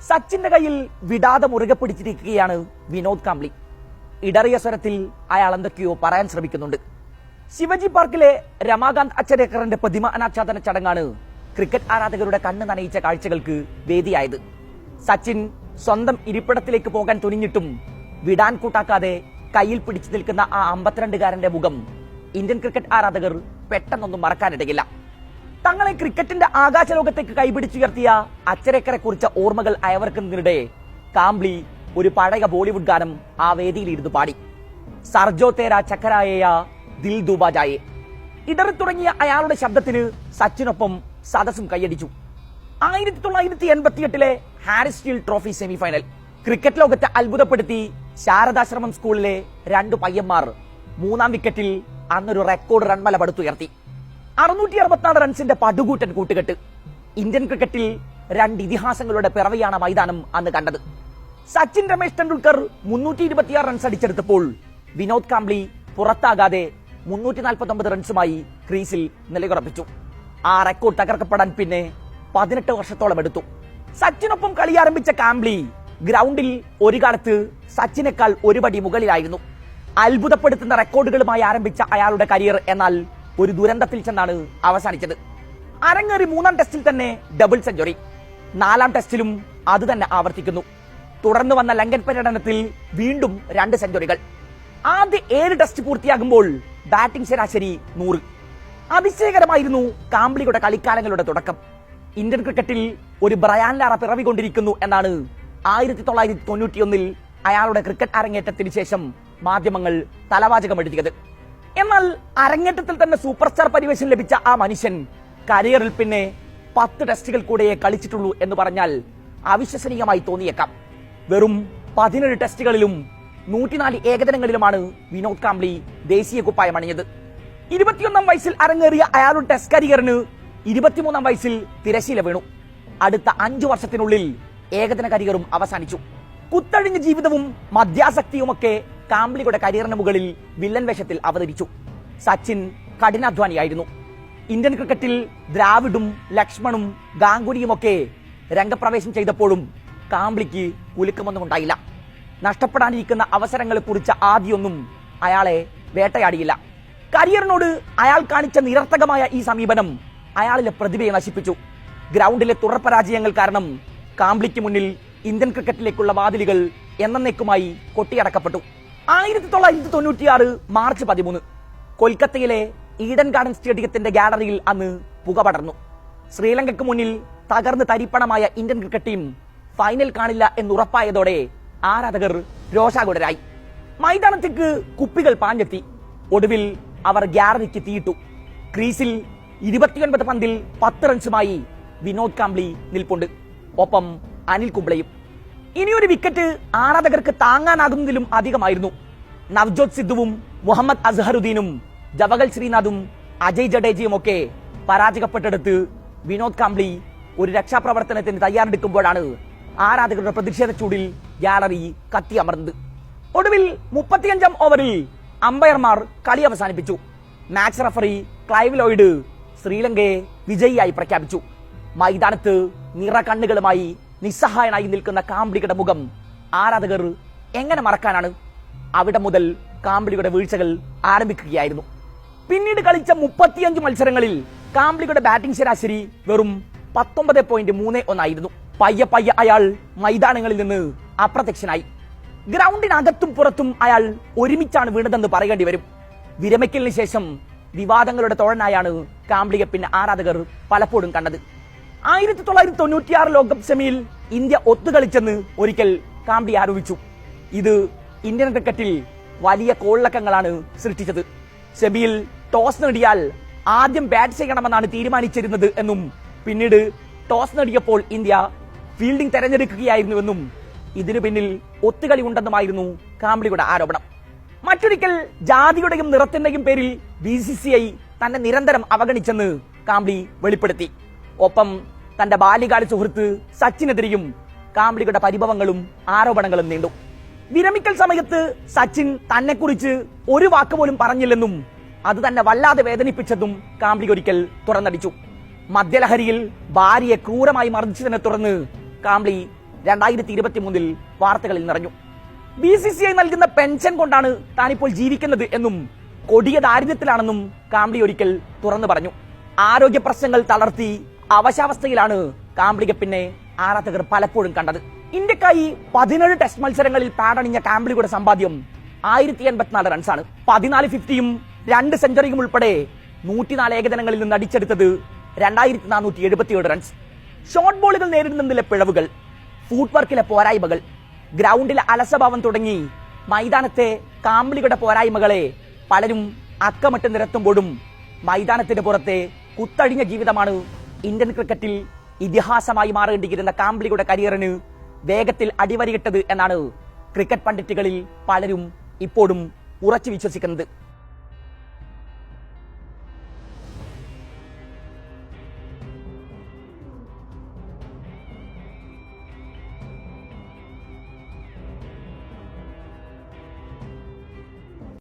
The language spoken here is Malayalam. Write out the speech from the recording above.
സച്ചിന്റെ കയ്യിൽ വിടാതെ മുറുകെ പിടിച്ചിരിക്കുകയാണ് വിനോദ് കാംബ്ലി. ഇടറിയ സ്വരത്തിൽ അയാൾ എന്തൊക്കെയോ പറയാൻ ശ്രമിക്കുന്നുണ്ട്. ശിവജി പാർക്കിലെ രമാകാന്ത് അച്ചരേക്കറിന്റെ പ്രതിമ അനാച്ഛാദന ചടങ്ങാണ് ക്രിക്കറ്റ് ആരാധകരുടെ കണ്ണ് നനയിച്ച കാഴ്ചകൾക്ക് വേദിയായത്. സച്ചിൻ സ്വന്തം ഇരിപ്പിടത്തിലേക്ക് പോകാൻ തുനിഞ്ഞിട്ടും വിടാൻ കൂട്ടാക്കാതെ കയ്യിൽ പിടിച്ചു നിൽക്കുന്ന ആ 52-കാരന്റെ മുഖം ഇന്ത്യൻ ക്രിക്കറ്റ് ആരാധകർ പെട്ടെന്നൊന്നും മറക്കാനിടയില്ല. തങ്ങളെ ക്രിക്കറ്റിന്റെ ആകാശലോകത്തേക്ക് കൈപിടിച്ചുയർത്തിയ അച്ചരേക്കറെ കുറിച്ച ഓർമ്മകൾ അയവർക്കുന്നതിനിടെ കാംബ്ലി ഒരു പഴയ ബോളിവുഡ് ഗാനം ആ വേദിയിൽ ഇരുന്ന് പാടി. സർജോ തേരാ ചക്കരായ ദിൽ ദുബാ ജായേ. ഇടറി തുടങ്ങിയ അയാളുടെ ശബ്ദത്തിന് സച്ചിനൊപ്പം സദസ്സും കൈയടിച്ചു. 1988 Harris Shield trophy semifinal. Cricket ലോകത്തെ അത്ഭുതപ്പെടുത്തി ശാരദാശ്രമം സ്കൂളിലെ 2 പയ്യന്മാർ 3-ാം വിക്കറ്റിൽ അന്നൊരു റെക്കോർഡ് റൺമല പടുത്തുയർത്തി. 664 റൺസിന്റെ പടുകൂട്ടൻ കൂട്ടുകെട്ട്. ഇന്ത്യൻ ക്രിക്കറ്റിൽ 2 ഇതിഹാസങ്ങളുടെ പിറവിയാണ് മൈതാനം അന്ന് കണ്ടത്. സച്ചിൻ രമേശ് ടെണ്ടുൽക്കർ 326 റൺസ് അടിച്ചെടുത്തപ്പോൾ വിനോദ് കാംബ്ലി പുറത്താകാതെ 349 റൺസുമായി ക്രീസിൽ നിലയുറപ്പിച്ചു. ആ റെക്കോർഡ് തകർക്കപ്പെടാൻ പിന്നെ 18 വർഷത്തോളം എടുത്തു. സച്ചിനൊപ്പം കളി ആരംഭിച്ച കാംബ്ലി ഗ്രൗണ്ടിൽ ഒരു കാലത്ത് സച്ചിനേക്കാൾ ഒരു പടി മുകളിലായിരുന്നു. അത്ഭുതപ്പെടുത്തുന്ന റെക്കോർഡുകളുമായി ആരംഭിച്ച അയാളുടെ കരിയർ എന്നാൽ ഒരു ദുരന്തത്തിൽ ചെന്നാണ് അവസാനിച്ചത്. അരങ്ങേറി 3-ാം ടെസ്റ്റിൽ തന്നെ ഡബിൾ സെഞ്ചുറി. 4-ാം ടെസ്റ്റിലും അത് തന്നെ ആവർത്തിക്കുന്നു. തുടർന്ന് വന്ന ലങ്കൻ പര്യടനത്തിൽ വീണ്ടും 2 സെഞ്ചുറികൾ. ആദ്യ 7 ടെസ്റ്റ് പൂർത്തിയാകുമ്പോൾ ബാറ്റിംഗ് ശരാശരി 100. അതിശയകരമായിരുന്നു കാംബ്ലിയുടെ കളിക്കാലങ്ങളുടെ തുടക്കം. ഇന്ത്യൻ ക്രിക്കറ്റിൽ ഒരു ബ്രയാൻ ലാറ പിറവികൊണ്ടിരിക്കുന്നു എന്നാണ് 1991 അയാളുടെ ക്രിക്കറ്റ് അരങ്ങേറ്റത്തിന് ശേഷം മാധ്യമങ്ങൾ തലവാചകം എഴുതിയത്. എന്നാൽ അരങ്ങേറ്റത്തിൽ തന്നെ സൂപ്പർ സ്റ്റാർ പരിവേഷം ലഭിച്ച ആ മനുഷ്യൻ കരിയറിൽ പിന്നെ 10 ടെസ്റ്റുകൾ കൂടെയേ കളിച്ചിട്ടുള്ളൂ എന്ന് പറഞ്ഞാൽ അവിശ്വസനീയമായി തോന്നിയേക്കാം. വെറും 17 ടെസ്റ്റുകളിലും 104 ഏകദിനങ്ങളിലുമാണ് വിനോദ് കാംബ്ലി ദേശീയ കുപ്പായം അണിഞ്ഞത്. 21-ാം വയസ്സിൽ അരങ്ങേറിയ അയാളുടെ ടെസ്റ്റ് കരിയറിന് 23-ാം വയസ്സിൽ തിരശീല വീണു. അടുത്ത 5 വർഷത്തിനുള്ളിൽ ഏകദിന കരിയറും അവസാനിച്ചു. കുത്തഴിഞ്ഞ ജീവിതവും മദ്യാസക്തിയുമൊക്കെ കാംബ്ലിയുടെ കരിയറിന് മുകളിൽ വില്ലൻ വേഷത്തിൽ അവതരിച്ചു. സച്ചിൻ കഠിനാധ്വാനിയായിരുന്നു. ഇന്ത്യൻ ക്രിക്കറ്റിൽ ദ്രാവിഡും ലക്ഷ്മണും ഗാംഗുലിയുമൊക്കെ രംഗപ്രവേശം ചെയ്തപ്പോഴും കാംബ്ലിക്ക് കുലുക്കമൊന്നും ഉണ്ടായില്ല. നഷ്ടപ്പെടാനിരിക്കുന്ന അവസരങ്ങളെ കുറിച്ച ആദ്യമൊന്നും അയാളെ വേട്ടയാടിയില്ല. കരിയറിനോട് അയാൾ കാണിച്ച നിരർത്ഥകമായ ഈ സമീപനം അയാളിലെ പ്രതിഭയെ നശിപ്പിച്ചു. ഗ്രൗണ്ടിലെ തുടർ പരാജയങ്ങൾ കാരണം കാംബ്ലിക്ക് മുന്നിൽ ഇന്ത്യൻ ക്രിക്കറ്റിലേക്കുള്ള വാതിലുകൾ എന്നേക്കുമായി കൊട്ടിയടക്കപ്പെട്ടു. 1996 മാർച്ച് 13 കൊൽക്കത്തയിലെ ഈഡൻ ഗാർഡൻ സ്റ്റേഡിയത്തിന്റെ ഗാലറിയിൽ അന്ന് പുക പടർന്നു. ശ്രീലങ്കയ്ക്ക് മുന്നിൽ തകർന്ന് തരിപ്പണമായ ഇന്ത്യൻ ക്രിക്കറ്റ് ടീം ഫൈനൽ കാണില്ല എന്നുറപ്പായതോടെ ആരാധകർ രോഷാകുലരായി. മൈതാനത്തേക്ക് കുപ്പികൾ പാഞ്ഞെത്തി. ഒടുവിൽ അവർ ഗാലറിക്ക് തീയിട്ടു. ക്രീസിൽ 29 പന്തിൽ 10 റൺസുമായി വിനോദ് കാംബ്ലി നിൽപ്പുണ്ട്. ഒപ്പം അനിൽ കുംബ്ലെയും. ഇനിയൊരു വിക്കറ്റ് ആരാധകർക്ക് താങ്ങാനാകുന്നതിലും അധികമായിരുന്നു. നവ്ജോത് സിദ്ധുവും മുഹമ്മദ് അസ്ഹറുദ്ദീനും ജവഗൽ ശ്രീനാഥും അജയ് ജഡേജയും ഒക്കെ പരാജയപ്പെട്ടെടുത്ത് വിനോദ് കാംബ്ലി ഒരു രക്ഷാപ്രവർത്തനത്തിന് തയ്യാറെടുക്കുമ്പോഴാണ് ആരാധകരുടെ പ്രതിഷേധ ചൂടിൽ ഗാലറി കത്തിയമർന്നത്. ഒടുവിൽ 35-ാം ഓവറിൽ അമ്പയർമാർ കളി അവസാനിപ്പിച്ചു. മാച്ച് റഫറി ക്ലൈവ് ലോയിഡ് ശ്രീലങ്കയെ വിജയിയായി പ്രഖ്യാപിച്ചു. മൈതാനത്ത് നിറ കണ്ണുകളുമായി നിസ്സഹായനായി നിൽക്കുന്ന കാംബ്ലിയുടെ മുഖം ആരാധകർ എങ്ങനെ മറക്കാനാണ്? അവിടെ മുതൽ കാംബ്ലിയുടെ വീഴ്ചകൾ ആരംഭിക്കുകയായിരുന്നു. പിന്നീട് കളിച്ച 35 മത്സരങ്ങളിൽ കാംബ്ലിയുടെ ബാറ്റിംഗ് ശരാശരി വെറും 19.31 ആയിരുന്നു. പയ്യെ പയ്യെ അയാൾ മൈതാനങ്ങളിൽ നിന്ന് അപ്രത്യക്ഷനായി. ഗ്രൗണ്ടിനകത്തും പുറത്തും അയാൾ ഒരുമിച്ചാണ് വീണതെന്ന് പറയേണ്ടി വരും. വിരമിക്കലിന് ശേഷം വിവാദങ്ങളുടെ തോഴനായാണ് കാംബ്ലിയെ പിന്നെ ആരാധകർ പലപ്പോഴും കണ്ടത്. 1996 ലോകകപ്പ് സെമിയിൽ ഇന്ത്യ ഒത്തുകളിച്ചെന്ന് ഒരിക്കൽ കാംബ്ലി ആരോപിച്ചു. ഇത് ഇന്ത്യൻ ക്രിക്കറ്റിൽ വലിയ കോളിളക്കങ്ങളാണ് സൃഷ്ടിച്ചത്. സെമിയിൽ ടോസ് നേടിയാൽ ആദ്യം ബാറ്റ് ചെയ്യണമെന്നാണ് തീരുമാനിച്ചിരുന്നത് എന്നും പിന്നീട് ടോസ് നേടിയപ്പോൾ ഇന്ത്യ ഫീൽഡിംഗ് തെരഞ്ഞെടുക്കുകയായിരുന്നുവെന്നും ഇതിനു പിന്നിൽ ഒത്തുകളി ഉണ്ടെന്നുമായിരുന്നു കാംബ്ലിയുടെ ആരോപണം. മറ്റൊരിക്കൽ ജാതിയുടെയും നിറത്തിന്റെയും പേരിൽ BCCI തന്നെ നിരന്തരം അവഗണിച്ചെന്ന് കാംബ്ലി വെളിപ്പെടുത്തി. ഒപ്പം തന്റെ ബാല്യകാല സുഹൃത്ത് സച്ചിനെതിരെയും കാംബ്ലിയുടെ പരിഭവങ്ങളും ആരോപണങ്ങളും നീണ്ടു. വിരമിക്കൽ സമയത്ത് സച്ചിൻ തന്നെക്കുറിച്ച് ഒരു വാക്കുപോലും പറഞ്ഞില്ലെന്നും അത് തന്നെ വല്ലാതെ വേദനിപ്പിച്ചതും കാംബ്ലി ഒരിക്കൽ തുറന്നടിച്ചു. മദ്യലഹരിയിൽ ഭാര്യയെ ക്രൂരമായി മർദ്ദിച്ചതിനെ തുടർന്ന് കാംബ്ലി 2023 വാർത്തകളിൽ നിറഞ്ഞു. BCCI നൽകുന്ന പെൻഷൻ കൊണ്ടാണ് താനിപ്പോൾ ജീവിക്കുന്നത് എന്നും കൊടിയ ദാരിദ്ര്യത്തിലാണെന്നും കാംബ്ലി ഒരിക്കൽ തുറന്നു പറഞ്ഞു. ആരോഗ്യ പ്രശ്നങ്ങൾ തളർത്തി അവശാവസ്ഥയിലാണ് കാംബ്ലിയെ പിന്നെ ആരാധകർ പലപ്പോഴും കണ്ടത്. ഇന്ത്യക്കായി 17 ടെസ്റ്റ് മത്സരങ്ങളിൽ പാടണിഞ്ഞ കാംബ്ലിയുടെ സമ്പാദ്യം 1084 റൺസാണ്. 14 50യും 2 സെഞ്ചുറിയും ഉൾപ്പെടെ 104 ഏകദിനങ്ങളിൽ നിന്ന് അടിച്ചെടുത്തത് 2477 റൺസ്. ഷോർട്ട് ബോളുകൾ നേരിടുന്നതിലെ പിഴവുകൾ, ഫുട് വർക്കിലെ പോരായ്മകൾ, ഗ്രൗണ്ടിലെ അലസഭാവം തുടങ്ങി മൈതാനത്തെ കാംബ്ലിയുടെ പോരായ്മകളെ പലരും അക്കമിട്ട് നിരത്തുമ്പോഴും മൈതാനത്തിന് പുറത്തെ കുത്തഴിഞ്ഞ ജീവിതമാണ് ഇന്ത്യൻ ക്രിക്കറ്റിൽ ഇതിഹാസമായി മാറേണ്ടിയിരുന്ന കാംബ്ലിയുടെ കരിയറിന് വേഗത്തിൽ അടിവരയിട്ടത് എന്നാണ് ക്രിക്കറ്റ് പണ്ഡിറ്റുകളിൽ പലരും ഇപ്പോഴും ഉറച്ചു വിശ്വസിക്കുന്നത്.